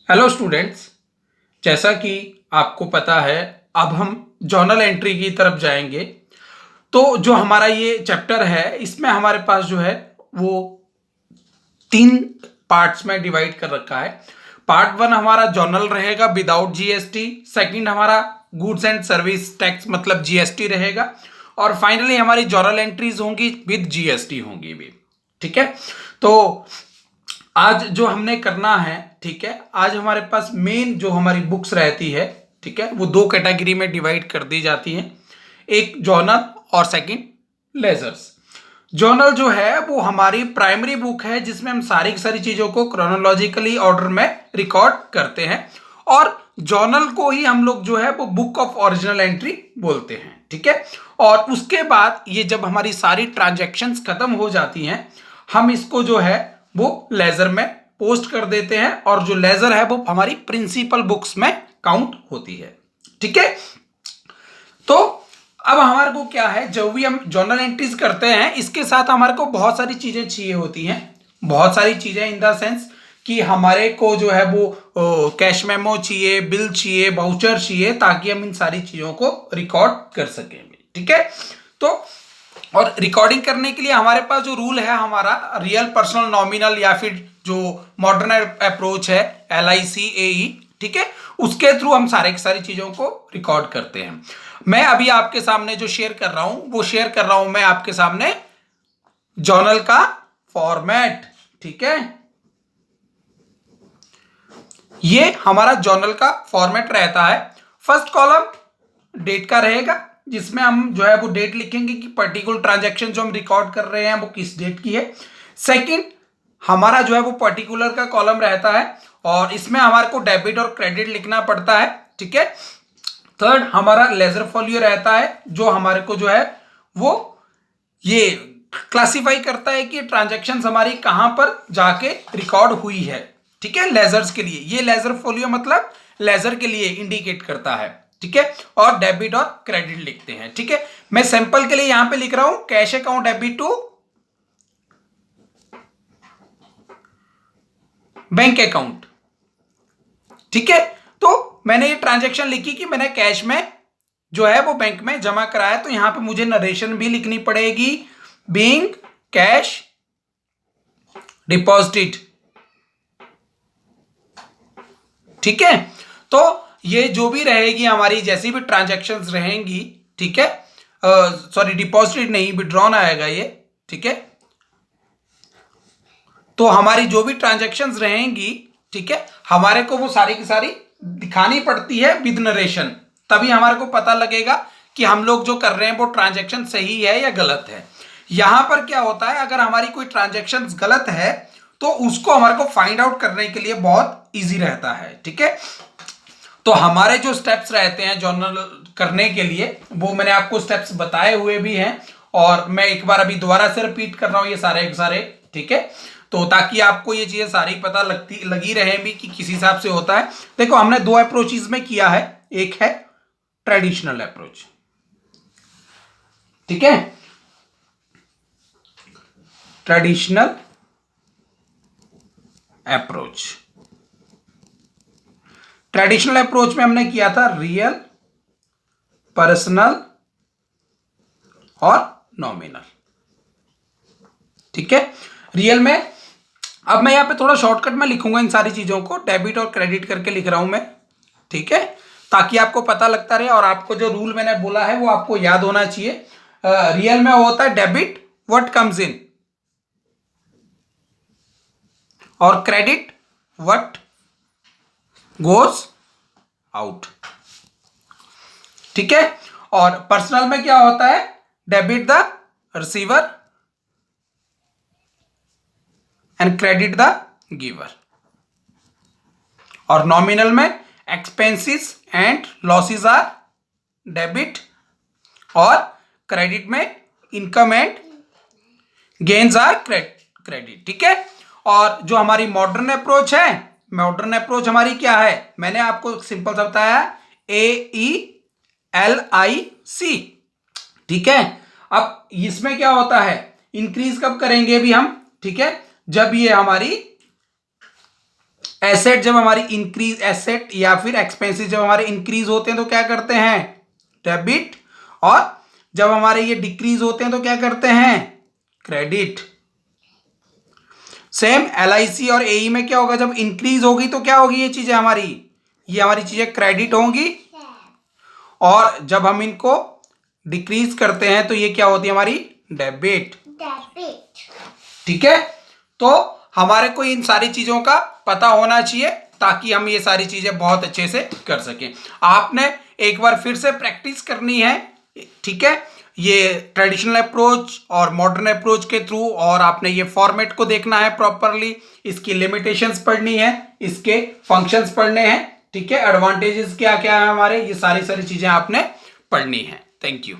Hello students. जैसा कि आपको पता है, अब हम जर्नल एंट्री की तरफ जाएंगे। तो जो हमारा ये चैप्टर है, इसमें हमारे पास जो है वो 3 पार्ट्स में डिवाइड कर रखा है। पार्ट 1 हमारा जर्नल रहेगा विदाउट जीएसटी। सेकंड हमारा गुड्स एंड सर्विस टैक्स मतलब जीएसटी रहेगा। और फाइनली हमारी जर्नल एंट्रीज होंगी विद जीएसटी होंगी भी। ठीक है। तो आज जो हमने करना है, ठीक है, आज हमारे पास मेन जो हमारी बुक्स रहती है, ठीक है, वो 2 कैटेगरी में डिवाइड कर दी जाती हैं। एक जर्नल और सेकंड लेजर्स। जर्नल जो है वो हमारी प्राइमरी बुक है, जिसमें हम सारी की सारी चीज़ों को क्रोनोलॉजिकली ऑर्डर में रिकॉर्ड करते हैं। और जर्नल को ही हम लोग जो है वो बुक ऑफ ओरिजिनल एंट्री बोलते हैं। ठीक है। और उसके बाद ये जब हमारी सारी ट्रांजैक्शंस खत्म हो जाती हैं, हम इसको जो है वो लेजर में पोस्ट कर देते हैं। और जो लेजर है वो हमारी प्रिंसिपल बुक्स में काउंट होती है। ठीक है। तो अब हमारे को क्या है, जब भी हम जर्नल एंट्रीज करते हैं, इसके साथ हमारे को बहुत सारी चीजें चाहिए होती हैं। बहुत सारी चीजें इन द सेंस कि हमारे को जो है वो कैश मेमो चाहिए, बिल चाहिए, वाउचर चाहिए, ताकि हम इन सारी चीजों को रिकॉर्ड कर सकें। ठीक है। तो और रिकॉर्डिंग करने के लिए हमारे पास जो रूल है, हमारा रियल पर्सनल नॉमिनल या फिर जो मॉडर्न अप्रोच है LICAE, ठीक है, उसके थ्रू हम सारे की सारी चीजों को रिकॉर्ड करते हैं। मैं अभी आपके सामने जो शेयर कर रहा हूं, वो शेयर कर रहा हूं मैं आपके सामने जर्नल का फॉर्मेट। ठीक है। ये हमारा जर्नल का फॉर्मेट रहता है। फर्स्ट कॉलम डेट का रहेगा, जिसमें हम जो है वो डेट लिखेंगे कि पर्टिकुलर ट्रांजैक्शन जो हम रिकॉर्ड कर रहे हैं वो किस डेट की है। सेकंड हमारा जो है वो पर्टिकुलर का कॉलम रहता है, और इसमें हमारे को डेबिट और क्रेडिट लिखना पड़ता है। ठीक है। थर्ड हमारा लेजर फोलियो रहता है, जो हमारे को जो है वो ये क्लासिफाई करता है कि ट्रांजैक्शंस हमारी कहां पर जाके रिकॉर्ड हुई है। ठीक है। लेजर्स के लिए ये लेजर फोलियो मतलब लेजर के लिए इंडिकेट करता है। ठीक है। और डेबिट और क्रेडिट लिखते हैं। ठीक है। मैं सैंपल के लिए यहां पे लिख रहा हूं cash account debit to bank account. ठीक है। तो मैंने ये ट्रांजैक्शन लिखी कि मैंने कैश में जो है वो बैंक में जमा कराया, तो यहां पे मुझे नरेशन भी लिखनी पड़ेगी, बीइंग कैश डिपॉजिटेड। ठीक है। तो ये जो भी रहेगी हमारी जैसी भी ट्रांजैक्शंस रहेंगी, ठीक है, सॉरी डिपॉजिटेड नहीं, विड्रॉन आएगा ये। ठीक है। तो हमारी जो भी ट्रांजैक्शंस रहेंगी, ठीक है, हमारे को वो सारी की सारी दिखानी पड़ती है विद नरेशन। तभी हमारे को पता लगेगा कि हम लोग जो कर रहे हैं वो ट्रांजैक्शन सही है या गलत है। यहां पर क्या होता है, अगर हमारी कोई ट्रांजैक्शन गलत है तो उसको हमारे को फाइंड आउट करने के लिए बहुत इजी रहता है। ठीक है। तो हमारे जो स्टेप्स रहते हैं जर्नल करने के लिए, वो मैंने आपको स्टेप्स बताए हुए भी हैं, और मैं एक बार अभी दोबारा से रिपीट कर रहा हूं ये सारे। ठीक है। तो ताकि आपको ये चीजें सारी पता लगी रहे भी कि किस हिसाब से होता है। देखो हमने 2 अप्रोचेस में किया है। एक है ट्रेडिशनल अप्रोच। ठीक है। Traditional approach. ट्रेडिशनल अप्रोच में हमने किया था रियल, पर्सनल और नॉमिनल। ठीक है। रियल में अब मैं यहां पे थोड़ा शॉर्टकट में लिखूंगा इन सारी चीजों को, डेबिट और क्रेडिट करके लिख रहा हूं मैं। ठीक है। ताकि आपको पता लगता रहे, और आपको जो रूल मैंने बोला है वो आपको याद होना चाहिए। रियल में होता है डेबिट व्हाट कम्स इन, और क्रेडिट व्हाट गोज आउट। ठीक है। और पर्सनल में क्या होता है, debit the receiver and credit the giver. और नॉमिनल में expenses and losses are debit, और क्रेडिट में income and gains are credit. ठीक है। और जो हमारी मॉडर्न अप्रोच है, मॉडर्न अप्रोच हमारी क्या है, मैंने आपको सिंपल सा बताया, AELIC। ठीक है। अब इसमें क्या होता है, इंक्रीज कब करेंगे भी हम, ठीक है, जब ये हमारी एसेट जब हमारी इंक्रीज, एसेट या फिर एक्सपेंसेस जब हमारे इंक्रीज होते हैं तो क्या करते हैं, डेबिट, और जब हमारे ये डिक्रीज होते हैं तो क्या करते हैं, क्रेडिट। सेम LIC और AE में क्या होगा, जब इंक्रीज होगी तो क्या होगी, ये चीजें हमारी, ये हमारी चीजें क्रेडिट होंगी, और जब हम इनको डिक्रीज करते हैं तो ये क्या होती है, हमारी डेबिट। ठीक है, तो हमारे को इन सारी चीजों का पता होना चाहिए ताकि हम ये सारी चीजें बहुत अच्छे से कर सकें। आपने एक बार फिर से प्रैक्टिस करनी है, ठीक है, ये ट्रेडिशनल अप्रोच और मॉडर्न अप्रोच के थ्रू, और आपने ये फॉर्मेट को देखना है प्रॉपरली, इसकी लिमिटेशंस पढ़नी है, इसके फंक्शंस पढ़ने हैं, ठीक है, एडवांटेजेस क्या क्या है हमारे, ये सारी चीजें आपने पढ़नी है। Thank you.